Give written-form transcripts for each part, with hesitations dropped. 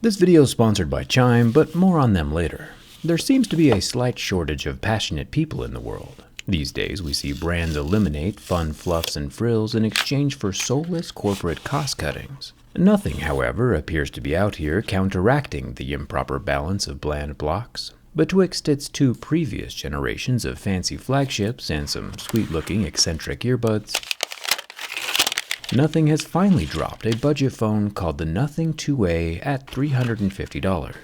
This video is sponsored by Chime, but more on them later. There seems to be a slight shortage of passionate people in the world. These days, we see brands eliminate fun fluffs and frills in exchange for soulless corporate cost cuttings. Nothing, however, appears to be out here counteracting the improper balance of bland blocks. Betwixt its two previous generations of fancy flagships and some sweet-looking eccentric earbuds, Nothing has finally dropped a budget phone called the Nothing 2A at $350.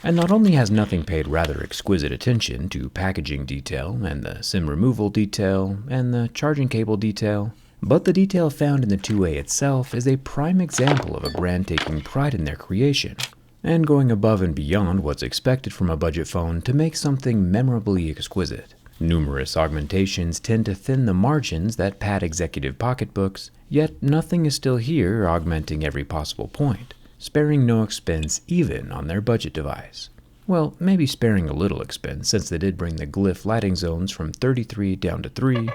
And not only has Nothing paid rather exquisite attention to packaging detail and the SIM removal detail and the charging cable detail, but the detail found in the 2A itself is a prime example of a brand taking pride in their creation and going above and beyond what's expected from a budget phone to make something memorably exquisite. Numerous augmentations tend to thin the margins that pad executive pocketbooks, yet Nothing is still here augmenting every possible point, sparing no expense even on their budget device. Well, maybe sparing a little expense since they did bring the glyph lighting zones from 33 down to 3,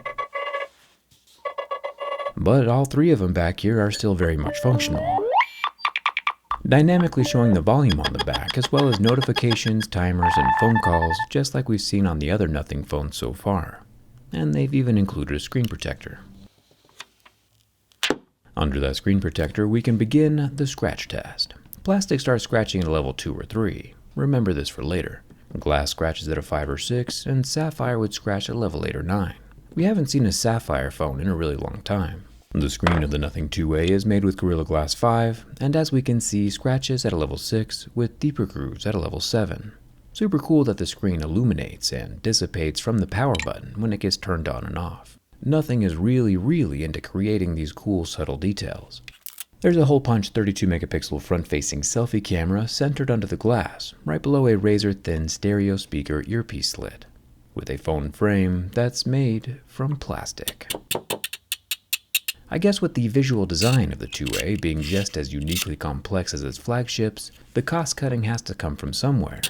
but all three of them back here are still very much functional. Dynamically showing the volume on the back, as well as notifications, timers, and phone calls, just like we've seen on the other Nothing phones so far. And they've even included a screen protector. Under that screen protector, we can begin the scratch test. Plastic starts scratching at a level 2 or 3. Remember this for later. Glass scratches at a 5 or 6, and sapphire would scratch at level 8 or 9. We haven't seen a sapphire phone in a really long time. The screen of the Nothing 2A is made with Gorilla Glass 5, and as we can see, scratches at a level 6 with deeper grooves at a level 7. Super cool that the screen illuminates and dissipates from the power button when it gets turned on and off. Nothing is really into creating these cool subtle details. There's a hole punch 32 megapixel front-facing selfie camera centered under the glass, right below a razor-thin stereo speaker earpiece slit, with a phone frame that's made from plastic. I guess with the visual design of the 2A being just as uniquely complex as its flagships, the cost cutting has to come from somewhere.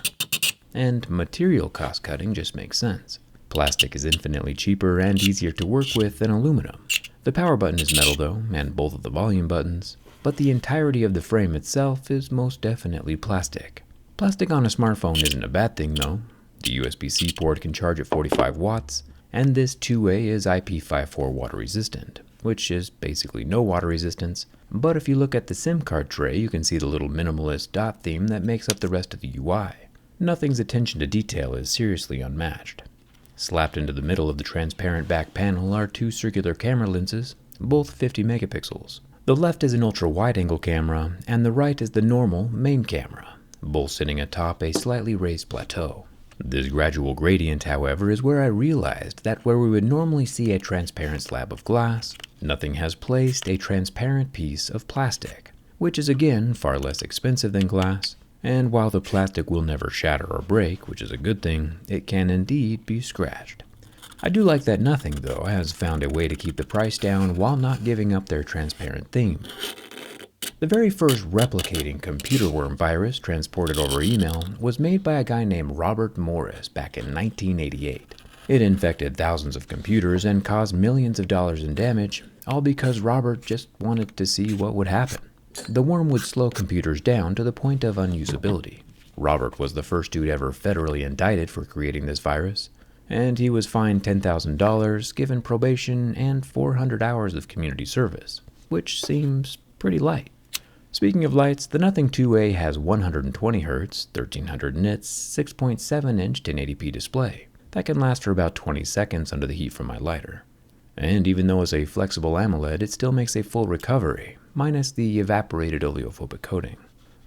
And material cost cutting just makes sense. Plastic is infinitely cheaper and easier to work with than aluminum. The power button is metal though, and both of the volume buttons, but the entirety of the frame itself is most definitely plastic. Plastic on a smartphone isn't a bad thing though. The USB-C port can charge at 45 watts, and this 2A is IP54 water resistant, which is basically no water resistance, but if you look at the SIM card tray, you can see the little minimalist dot theme that makes up the rest of the UI. Nothing's attention to detail is seriously unmatched. Slapped into the middle of the transparent back panel are two circular camera lenses, both 50 megapixels. The left is an ultra-wide-angle camera, and the right is the normal main camera, both sitting atop a slightly raised plateau. This gradual gradient, however, is where I realized that where we would normally see a transparent slab of glass, Nothing has placed a transparent piece of plastic, which is again far less expensive than glass, and while the plastic will never shatter or break, which is a good thing, it can indeed be scratched. I do like that Nothing, though, has found a way to keep the price down while not giving up their transparent theme. The very first replicating computer worm virus transported over email was made by a guy named Robert Morris back in 1988. It infected thousands of computers and caused millions of dollars in damage, all because Robert just wanted to see what would happen. The worm would slow computers down to the point of unusability. Robert was the first dude ever federally indicted for creating this virus, and he was fined $10,000, given probation, and 400 hours of community service, which seems pretty light. Speaking of lights, the Nothing 2A has 120 Hz, 1300 nits, 6.7-inch 1080p display that can last for about 20 seconds under the heat from my lighter. And even though it's a flexible AMOLED, it still makes a full recovery, minus the evaporated oleophobic coating.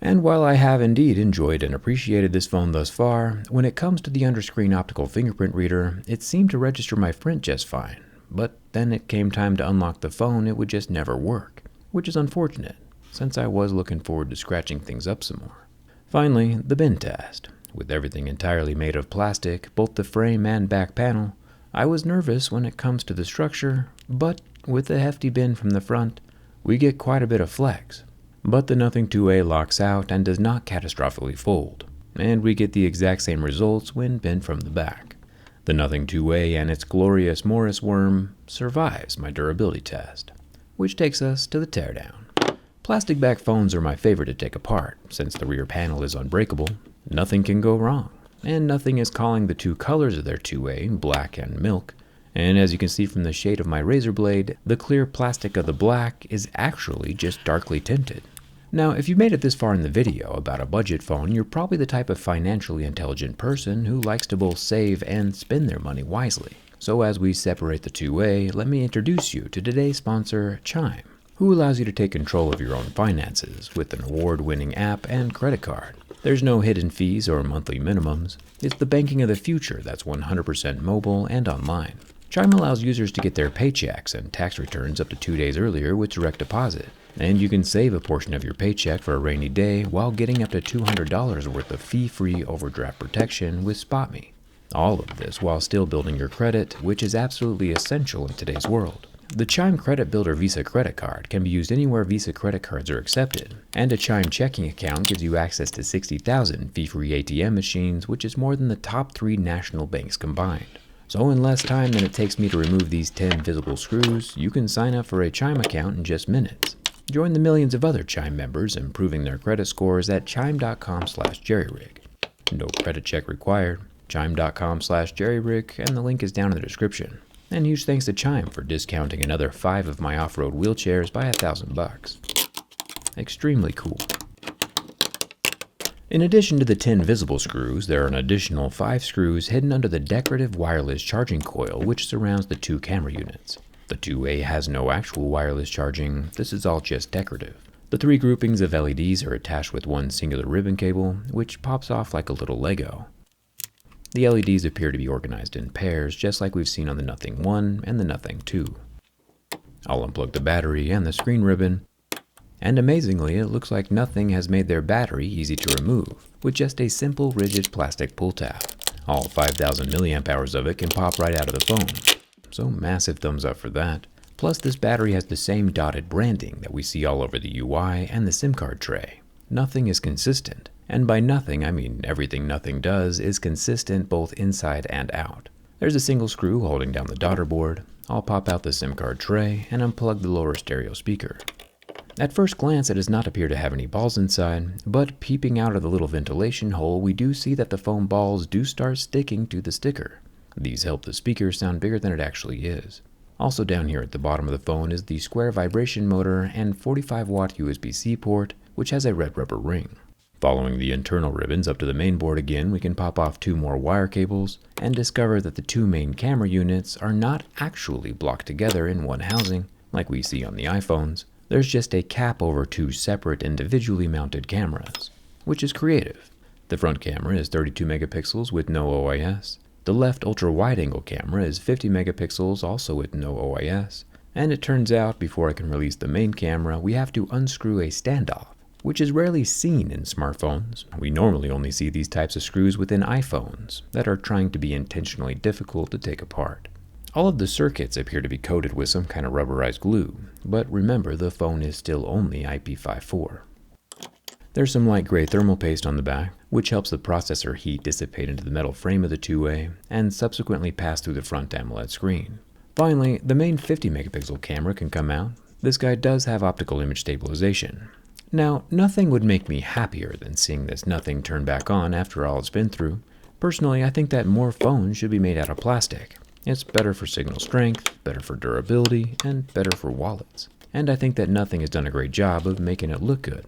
And while I have indeed enjoyed and appreciated this phone thus far, when it comes to the underscreen optical fingerprint reader, it seemed to register my print just fine, but then it came time to unlock the phone, it would just never work, which is unfortunate, since I was looking forward to scratching things up some more. Finally, the bin test. With everything entirely made of plastic, both the frame and back panel, I was nervous when it comes to the structure, but with the hefty bin from the front, we get quite a bit of flex. But the Nothing 2A locks out and does not catastrophically fold, and we get the exact same results when bent from the back. The Nothing 2A and its glorious Morris worm survives my durability test, which takes us to the teardown. Plastic back phones are my favorite to take apart, since the rear panel is unbreakable, nothing can go wrong, and nothing is calling the two colors of their two-way, black and milk. And as you can see from the shade of my razor blade, the clear plastic of the black is actually just darkly tinted. Now, if you made it this far in the video about a budget phone, you're probably the type of financially intelligent person who likes to both save and spend their money wisely. So as we separate the two-way, let me introduce you to today's sponsor, Chime, who allows you to take control of your own finances with an award-winning app and credit card. There's no hidden fees or monthly minimums. It's the banking of the future that's 100% mobile and online. Chime allows users to get their paychecks and tax returns up to 2 days earlier with direct deposit. And you can save a portion of your paycheck for a rainy day while getting up to $200 worth of fee-free overdraft protection with SpotMe. All of this while still building your credit, which is absolutely essential in today's world. The Chime Credit Builder Visa credit card can be used anywhere Visa credit cards are accepted, and a Chime checking account gives you access to 60,000 fee-free ATM machines, which is more than the top 3 national banks combined. So in less time than it takes me to remove these 10 visible screws, you can sign up for a Chime account in just minutes. Join the millions of other Chime members improving their credit scores at chime.com/jerryrig. No credit check required. Chime.com/jerryrig, and the link is down in the description. And huge thanks to Chime for discounting another 5 of my off-road wheelchairs by $1,000. Extremely cool. In addition to the 10 visible screws, there are an additional 5 screws hidden under the decorative wireless charging coil which surrounds the 2 camera units. The 2A has no actual wireless charging, this is all just decorative. The 3 groupings of LEDs are attached with one singular ribbon cable, which pops off like a little Lego. The LEDs appear to be organized in pairs, just like we've seen on the Nothing 1 and the Nothing 2. I'll unplug the battery and the screen ribbon, and amazingly, it looks like Nothing has made their battery easy to remove, with just a simple rigid plastic pull tab. All 5,000 milliamp hours of it can pop right out of the phone, so massive thumbs up for that. Plus, this battery has the same dotted branding that we see all over the UI and the SIM card tray. Nothing is consistent, and by nothing I mean everything Nothing does is consistent both inside and out. There's a single screw holding down the daughter board. I'll pop out the SIM card tray and unplug the lower stereo speaker. At first glance, it does not appear to have any balls inside, but peeping out of the little ventilation hole, we do see that the foam balls do start sticking to the sticker. These help the speaker sound bigger than it actually is. Also down here at the bottom of the phone is the square vibration motor and 45-watt USB-C port, which has a red rubber ring. Following the internal ribbons up to the main board again, we can pop off 2 more wire cables and discover that the 2 main camera units are not actually blocked together in one housing, like we see on the iPhones. There's just a cap over 2 separate individually mounted cameras, which is creative. The front camera is 32 megapixels with no OIS. The left ultra-wide-angle camera is 50 megapixels, also with no OIS. And it turns out, before I can release the main camera, we have to unscrew a standoff, which is rarely seen in smartphones. We normally only see these types of screws within iPhones that are trying to be intentionally difficult to take apart. All of the circuits appear to be coated with some kind of rubberized glue, but remember the phone is still only IP54. There's some light gray thermal paste on the back, which helps the processor heat dissipate into the metal frame of the 2A and subsequently pass through the front AMOLED screen. Finally, the main 50 megapixel camera can come out. This guy does have optical image stabilization. Now, nothing would make me happier than seeing this Nothing turn back on after all it's been through. Personally, I think that more phones should be made out of plastic. It's better for signal strength, better for durability, and better for wallets. And I think that Nothing has done a great job of making it look good.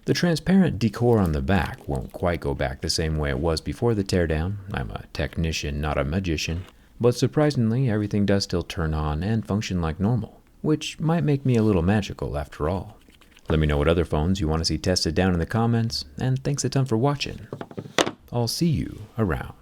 The transparent decor on the back won't quite go back the same way it was before the teardown. I'm a technician, not a magician. But surprisingly, everything does still turn on and function like normal, which might make me a little magical after all. Let me know what other phones you want to see tested down in the comments, and thanks a ton for watching. I'll see you around.